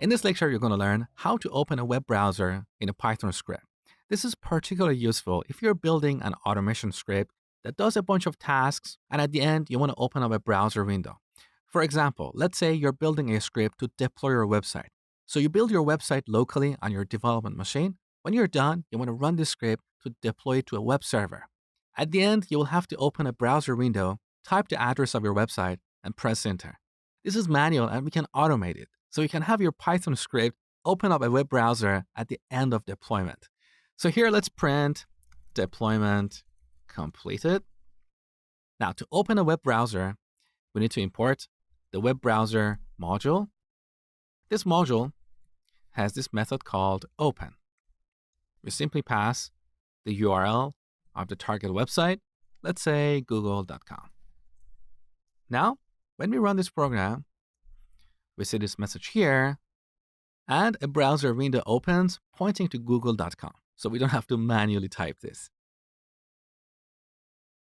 In this lecture, you're going to learn how to open a web browser in a Python script. This is particularly useful if you're building an automation script that does a bunch of tasks, and at the end, you want to open up a browser window. For example, let's say you're building a script to deploy your website. So you build your website locally on your development machine. When you're done, you want to run this script to deploy it to a web server. At the end, you will have to open a browser window, type the address of your website, and press enter. This is manual and we can automate it. So you can have your Python script open up a web browser at the end of deployment. So here, let's print deployment completed. Now, to open a web browser, we need to import the web browser module. This module has this method called open. We simply pass the URL of the target website, let's say google.com. Now, when we run this program, we see this message here, and a browser window opens pointing to google.com. So we don't have to manually type this.